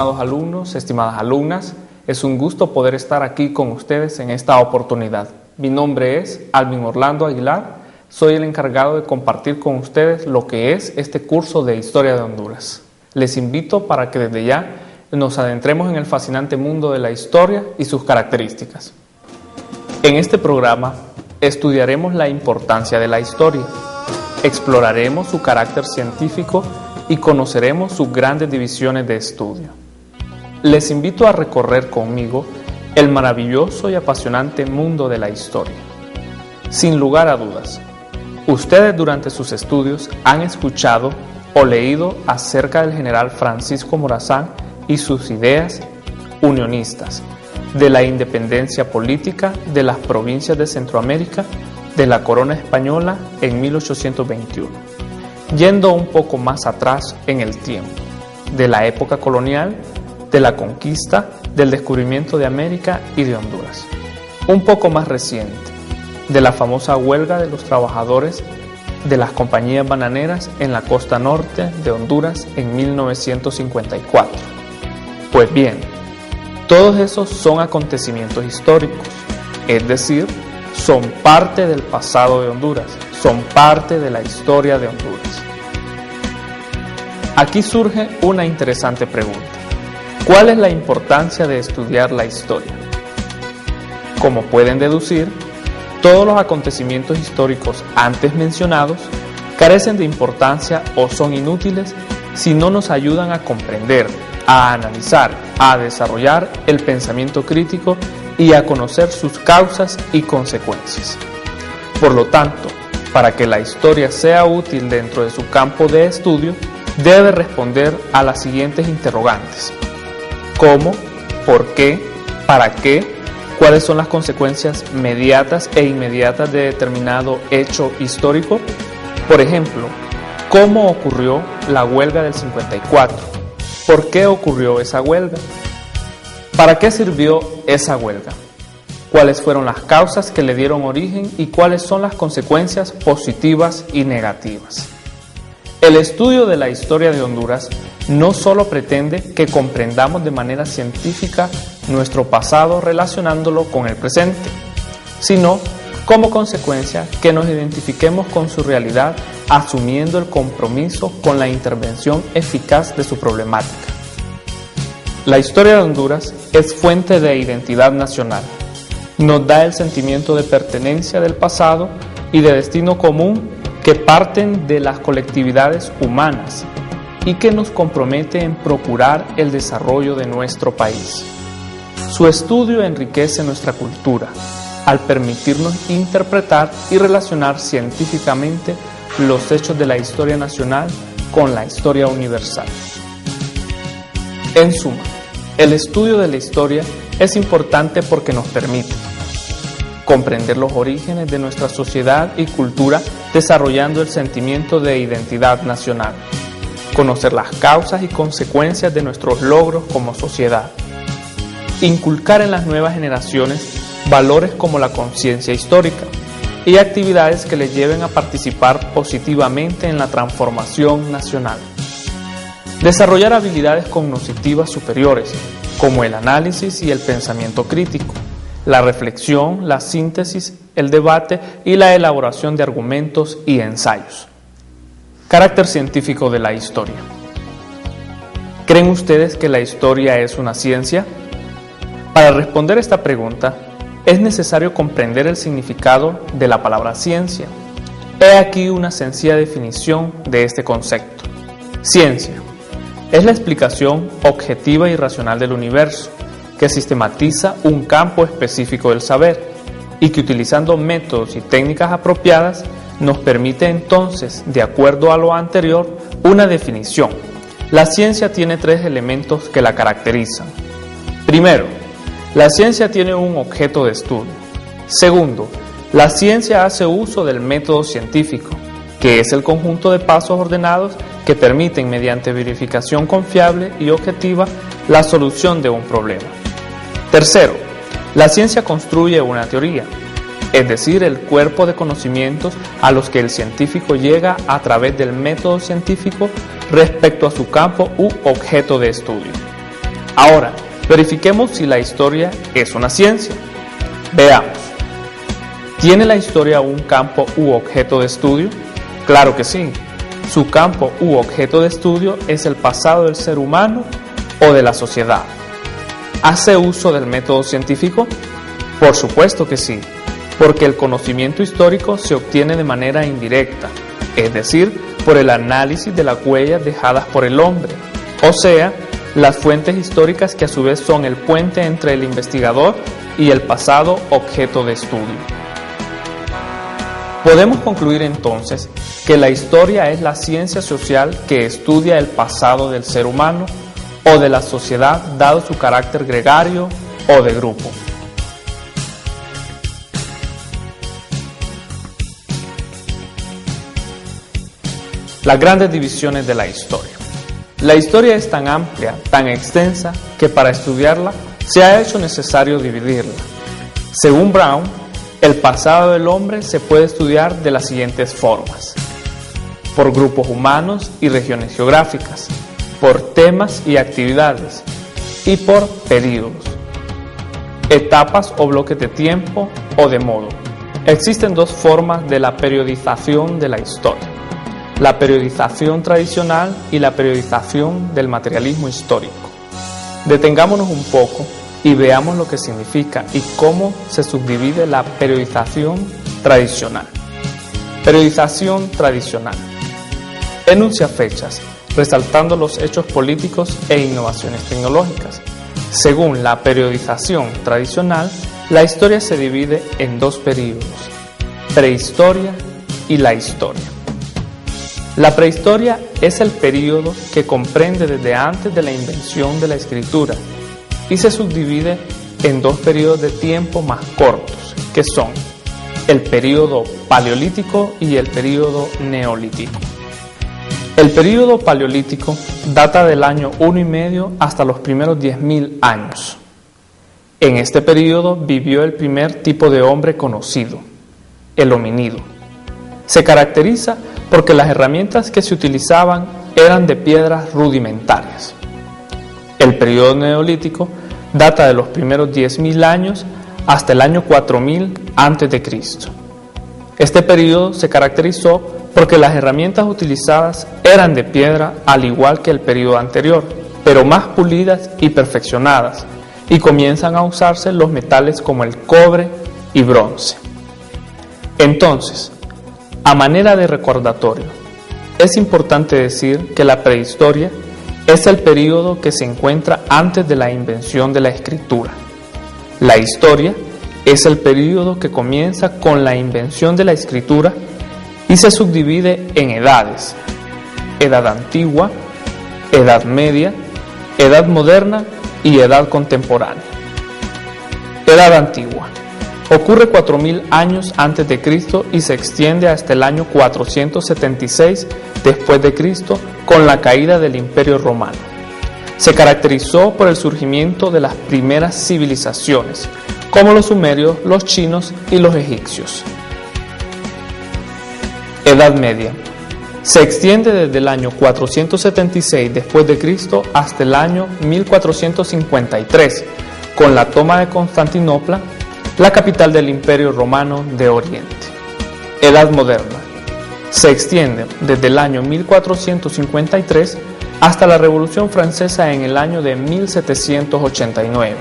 Estimados alumnos, estimadas alumnas, es un gusto poder estar aquí con ustedes en esta oportunidad. Mi nombre es Alvin Orlando Aguilar, soy el encargado de compartir con ustedes lo que es este curso de Historia de Honduras. Les invito para que desde ya nos adentremos en el fascinante mundo de la historia y sus características. En este programa estudiaremos la importancia de la historia, exploraremos su carácter científico y conoceremos sus grandes divisiones de estudio. Les invito a recorrer conmigo el maravilloso y apasionante mundo de la historia. Sin lugar a dudas, ustedes durante sus estudios han escuchado o leído acerca del general Francisco Morazán y sus ideas unionistas, de la independencia política de las provincias de Centroamérica, de la corona española en 1821. Yendo un poco más atrás en el tiempo, de la época colonial, de la conquista, del descubrimiento de América y de Honduras. Un poco más reciente, de la famosa huelga de los trabajadores de las compañías bananeras en la costa norte de Honduras en 1954. Pues bien, todos esos son acontecimientos históricos, es decir, son parte del pasado de Honduras, son parte de la historia de Honduras. Aquí surge una interesante pregunta. ¿Cuál es la importancia de estudiar la historia? Como pueden deducir, todos los acontecimientos históricos antes mencionados carecen de importancia o son inútiles si no nos ayudan a comprender, a analizar, a desarrollar el pensamiento crítico y a conocer sus causas y consecuencias. Por lo tanto, para que la historia sea útil dentro de su campo de estudio, debe responder a las siguientes interrogantes: ¿cómo? ¿Por qué? ¿Para qué? ¿Cuáles son las consecuencias mediatas e inmediatas de determinado hecho histórico? Por ejemplo, ¿cómo ocurrió la huelga del 54? ¿Por qué ocurrió esa huelga? ¿Para qué sirvió esa huelga? ¿Cuáles fueron las causas que le dieron origen y cuáles son las consecuencias positivas y negativas? El estudio de la historia de Honduras no solo pretende que comprendamos de manera científica nuestro pasado relacionándolo con el presente, sino, como consecuencia, que nos identifiquemos con su realidad asumiendo el compromiso con la intervención eficaz de su problemática. La historia de Honduras es fuente de identidad nacional. Nos da el sentimiento de pertenencia del pasado y de destino común que parten de las colectividades humanas y que nos compromete en procurar el desarrollo de nuestro país. Su estudio enriquece nuestra cultura al permitirnos interpretar y relacionar científicamente los hechos de la historia nacional con la historia universal. En suma, el estudio de la historia es importante porque nos permite comprender los orígenes de nuestra sociedad y cultura desarrollando el sentimiento de identidad nacional, conocer las causas y consecuencias de nuestros logros como sociedad, inculcar en las nuevas generaciones valores como la conciencia histórica y actividades que les lleven a participar positivamente en la transformación nacional, desarrollar habilidades cognitivas superiores como el análisis y el pensamiento crítico, la reflexión, la síntesis, el debate y la elaboración de argumentos y ensayos. Carácter científico de la historia. ¿Creen ustedes que la historia es una ciencia? Para responder esta pregunta, es necesario comprender el significado de la palabra ciencia. He aquí una sencilla definición de este concepto. Ciencia es la explicación objetiva y racional del universo, que sistematiza un campo específico del saber y que utilizando métodos y técnicas apropiadas nos permite entonces, de acuerdo a lo anterior, una definición. La ciencia tiene tres elementos que la caracterizan. Primero, la ciencia tiene un objeto de estudio. Segundo, la ciencia hace uso del método científico, que es el conjunto de pasos ordenados que permiten, mediante verificación confiable y objetiva, la solución de un problema. Tercero, la ciencia construye una teoría, es decir, el cuerpo de conocimientos a los que el científico llega a través del método científico respecto a su campo u objeto de estudio. Ahora, verifiquemos si la historia es una ciencia. Veamos. ¿Tiene la historia un campo u objeto de estudio? Claro que sí. Su campo u objeto de estudio es el pasado del ser humano o de la sociedad. ¿Hace uso del método científico? Por supuesto que sí, porque el conocimiento histórico se obtiene de manera indirecta, es decir, por el análisis de las huellas dejadas por el hombre, o sea, las fuentes históricas que a su vez son el puente entre el investigador y el pasado objeto de estudio. Podemos concluir entonces que la historia es la ciencia social que estudia el pasado del ser humano o de la sociedad dado su carácter gregario o de grupo. Las grandes divisiones de la historia. La historia es tan amplia, tan extensa, que para estudiarla se ha hecho necesario dividirla. Según Brown, el pasado del hombre se puede estudiar de las siguientes formas: por grupos humanos y regiones geográficas, por temas y actividades, y por períodos, etapas o bloques de tiempo o de modo. Existen dos formas de la periodización de la historia: la periodización tradicional y la periodización del materialismo histórico. Detengámonos un poco y veamos lo que significa y cómo se subdivide la periodización tradicional. Periodización tradicional. Enuncia fechas, resaltando los hechos políticos e innovaciones tecnológicas. Según la periodización tradicional, la historia se divide en dos períodos: prehistoria y la historia. La prehistoria es el período que comprende desde antes de la invención de la escritura y se subdivide en dos periodos de tiempo más cortos, que son el período paleolítico y el período neolítico. El período paleolítico data del año 1,5 hasta los primeros 10.000 años. En este período vivió el primer tipo de hombre conocido, el homínido. Se caracteriza porque las herramientas que se utilizaban eran de piedras rudimentarias. El período neolítico data de los primeros 10.000 años hasta el año 4000 a.C. Este período se caracterizó porque las herramientas utilizadas eran de piedra al igual que el período anterior, pero más pulidas y perfeccionadas, y comienzan a usarse los metales como el cobre y bronce. Entonces, a manera de recordatorio, es importante decir que la prehistoria es el período que se encuentra antes de la invención de la escritura. La historia es el período que comienza con la invención de la escritura y se subdivide en edades: edad antigua, edad media, edad moderna y edad contemporánea. Edad antigua. Ocurre 4000 años antes de Cristo y se extiende hasta el año 476 después de Cristo con la caída del Imperio Romano. Se caracterizó por el surgimiento de las primeras civilizaciones, como los sumerios, los chinos y los egipcios. Edad Media. Se extiende desde el año 476 después de Cristo hasta el año 1453 con la toma de Constantinopla, la capital del Imperio Romano de Oriente. Edad Moderna. Se extiende desde el año 1453 hasta la Revolución Francesa en el año de 1789.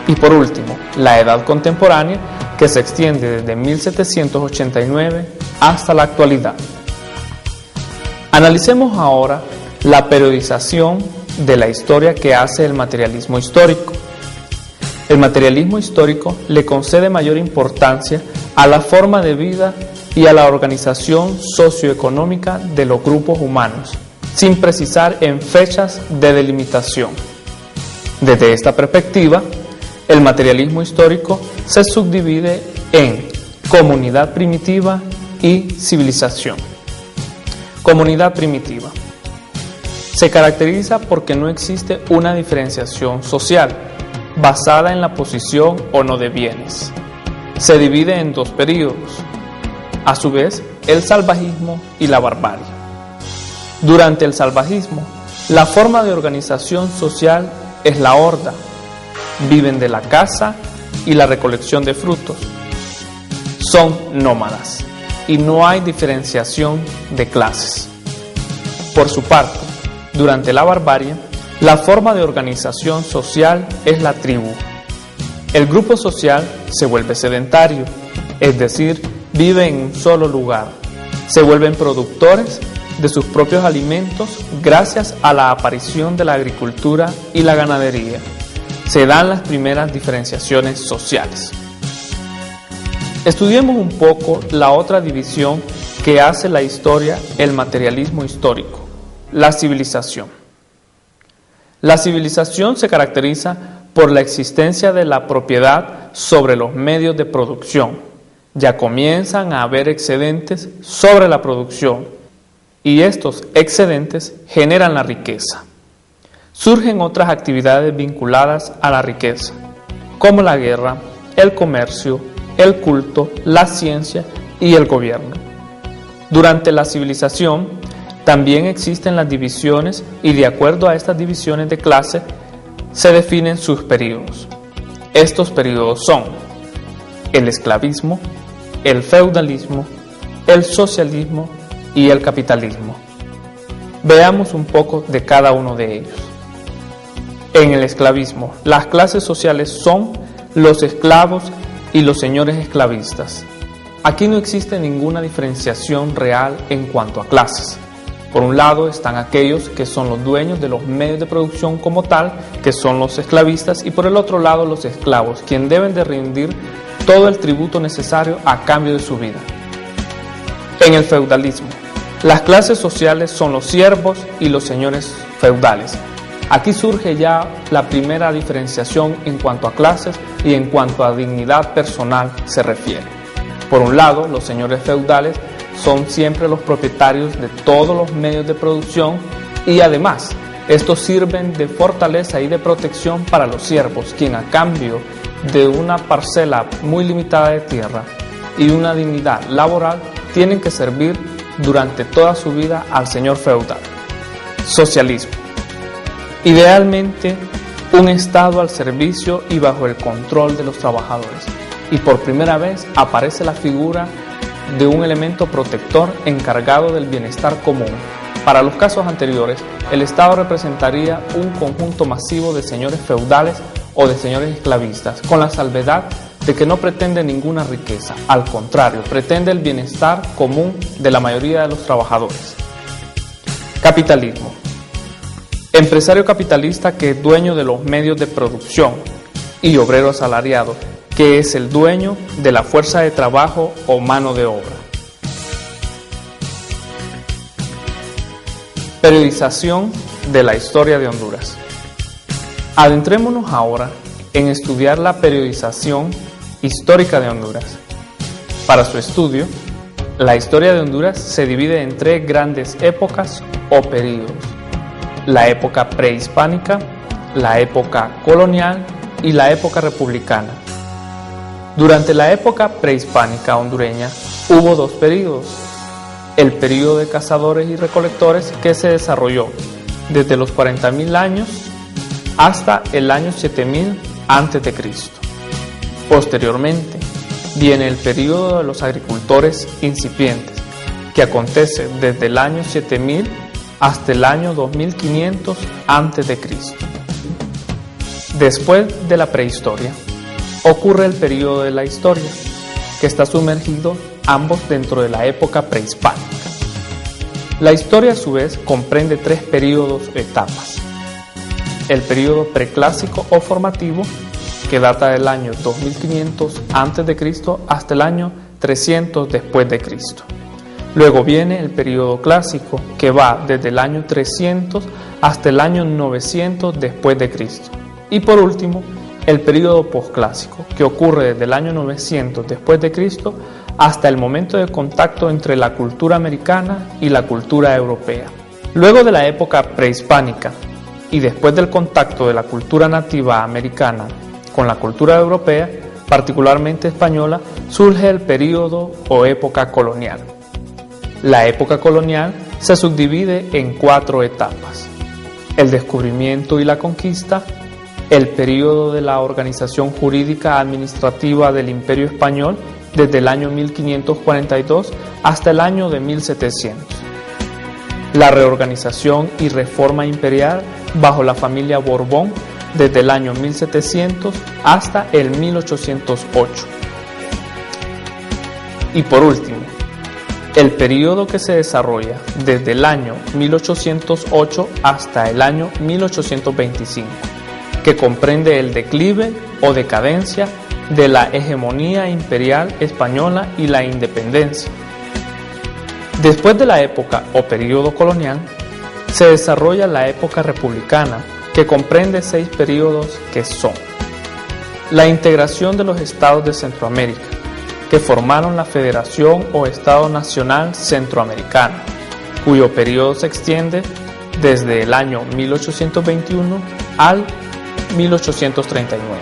Y por último, la Edad Contemporánea, que se extiende desde 1789 hasta la actualidad. Analicemos ahora la periodización de la historia que hace el materialismo histórico. El materialismo histórico le concede mayor importancia a la forma de vida y a la organización socioeconómica de los grupos humanos, sin precisar en fechas de delimitación. Desde esta perspectiva, el materialismo histórico se subdivide en comunidad primitiva y civilización. Comunidad primitiva. Se caracteriza porque no existe una diferenciación social basada en la posición o no de bienes. Se divide en dos períodos, a su vez, el salvajismo y la barbarie. Durante el salvajismo, la forma de organización social es la horda. Viven de la caza y la recolección de frutos. Son nómadas y no hay diferenciación de clases. Por su parte, durante la barbarie, la forma de organización social es la tribu. El grupo social se vuelve sedentario, es decir, vive en un solo lugar. Se vuelven productores de sus propios alimentos gracias a la aparición de la agricultura y la ganadería. Se dan las primeras diferenciaciones sociales. Estudiemos un poco la otra división que hace la historia, el materialismo histórico, la civilización. La civilización se caracteriza por la existencia de la propiedad sobre los medios de producción. Ya comienzan a haber excedentes sobre la producción y estos excedentes generan la riqueza. Surgen otras actividades vinculadas a la riqueza, como la guerra, el comercio, el culto, la ciencia y el gobierno. Durante la civilización también existen las divisiones y de acuerdo a estas divisiones de clase se definen sus períodos. Estos períodos son el esclavismo, el feudalismo, el socialismo y el capitalismo. Veamos un poco de cada uno de ellos. En el esclavismo, las clases sociales son los esclavos y los señores esclavistas. Aquí no existe ninguna diferenciación real en cuanto a clases. Por un lado están aquellos que son los dueños de los medios de producción como tal, que son los esclavistas, y por el otro lado los esclavos, quienes deben de rendir todo el tributo necesario a cambio de su vida. En el feudalismo, las clases sociales son los siervos y los señores feudales. Aquí surge ya la primera diferenciación en cuanto a clases y en cuanto a dignidad personal se refiere. Por un lado, los señores feudales son siempre los propietarios de todos los medios de producción y además estos sirven de fortaleza y de protección para los siervos, quien a cambio de una parcela muy limitada de tierra y una dignidad laboral tienen que servir durante toda su vida al señor feudal. Socialismo. Idealmente, un Estado al servicio y bajo el control de los trabajadores. Y por primera vez aparece la figura de un elemento protector encargado del bienestar común. Para los casos anteriores, el Estado representaría un conjunto masivo de señores feudales o de señores esclavistas, con la salvedad de que no pretende ninguna riqueza, al contrario, pretende el bienestar común de la mayoría de los trabajadores. Capitalismo. Empresario capitalista que es dueño de los medios de producción y obrero asalariado, que es el dueño de la fuerza de trabajo o mano de obra. Periodización de la historia de Honduras. Adentrémonos ahora en estudiar la periodización histórica de Honduras. Para su estudio, la historia de Honduras se divide en tres grandes épocas o períodos: la época prehispánica, la época colonial y la época republicana. Durante la época prehispánica hondureña hubo dos períodos: el período de cazadores y recolectores, que se desarrolló desde los 40.000 años hasta el año 7000 a.C. Posteriormente viene el período de los agricultores incipientes, que acontece desde el año 7000 hasta el año 2500 a.C. Después de la prehistoria ocurre el período de la historia, que está sumergido ambos dentro de la época prehispánica. La historia a su vez comprende tres períodos o etapas: el período preclásico o formativo, que data del año 2500 a.C. hasta el año 300 después de Cristo. Luego viene el período clásico, que va desde el año 300 hasta el año 900 después de Cristo. Y por último, el período posclásico, que ocurre desde el año 900 después de Cristo hasta el momento de contacto entre la cultura americana y la cultura europea. Luego de la época prehispánica y después del contacto de la cultura nativa americana con la cultura europea, particularmente española, surge el período o época colonial. La época colonial se subdivide en 4 etapas: el descubrimiento y la conquista, el período de la organización jurídica administrativa del Imperio Español desde el año 1542 hasta el año de 1700. La reorganización y reforma imperial bajo la familia Borbón desde el año 1700 hasta el 1808. Y por último, el período que se desarrolla desde el año 1808 hasta el año 1825, que comprende el declive o decadencia de la hegemonía imperial española y la independencia. Después de la época o período colonial, se desarrolla la época republicana, que comprende 6 períodos que son: la integración de los estados de Centroamérica, que formaron la Federación o Estado Nacional Centroamericano, cuyo periodo se extiende desde el año 1821 al 1839.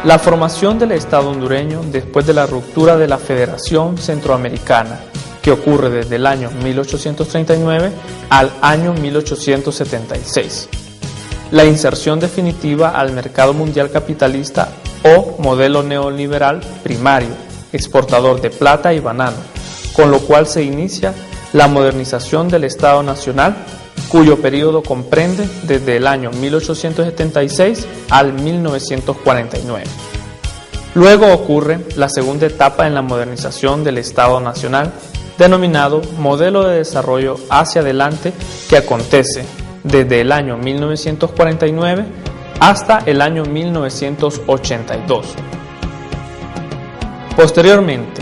La formación del Estado hondureño después de la ruptura de la Federación Centroamericana, que ocurre desde el año 1839 al año 1876. La inserción definitiva al mercado mundial capitalista o modelo neoliberal primario, exportador de plata y banano, con lo cual se inicia la modernización del Estado Nacional, cuyo periodo comprende desde el año 1876 al 1949. Luego ocurre la segunda etapa en la modernización del Estado Nacional, denominado Modelo de Desarrollo hacia adelante, que acontece desde el año 1949 hasta el año 1982. Posteriormente,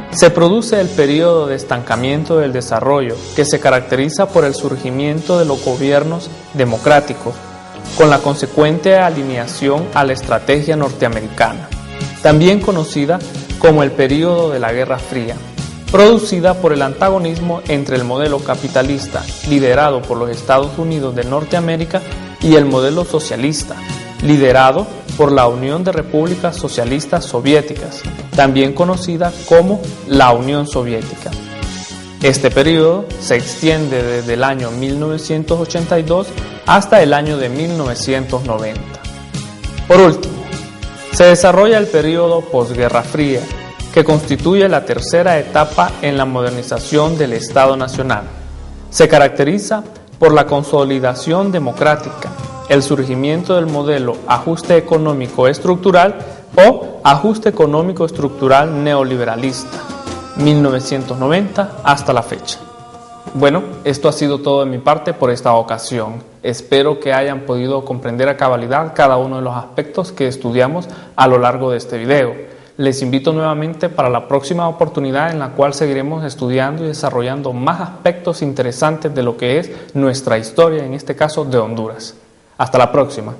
se produce el periodo de estancamiento del desarrollo, que se caracteriza por el surgimiento de los gobiernos democráticos, con la consecuente alineación a la estrategia norteamericana, también conocida como el periodo de la Guerra Fría, producida por el antagonismo entre el modelo capitalista liderado por los Estados Unidos de Norteamérica y el modelo socialista, liderado por la Unión de Repúblicas Socialistas Soviéticas, también conocida como la Unión Soviética. Este periodo se extiende desde el año 1982 hasta el año de 1990. Por último, se desarrolla el periodo posguerra fría, que constituye la tercera etapa en la modernización del Estado Nacional. Se caracteriza por la consolidación democrática, el surgimiento del modelo ajuste económico estructural o ajuste económico estructural neoliberalista, 1990 hasta la fecha. Bueno, esto ha sido todo de mi parte por esta ocasión. Espero que hayan podido comprender a cabalidad cada uno de los aspectos que estudiamos a lo largo de este video. Les invito nuevamente para la próxima oportunidad, en la cual seguiremos estudiando y desarrollando más aspectos interesantes de lo que es nuestra historia, en este caso de Honduras. Hasta la próxima.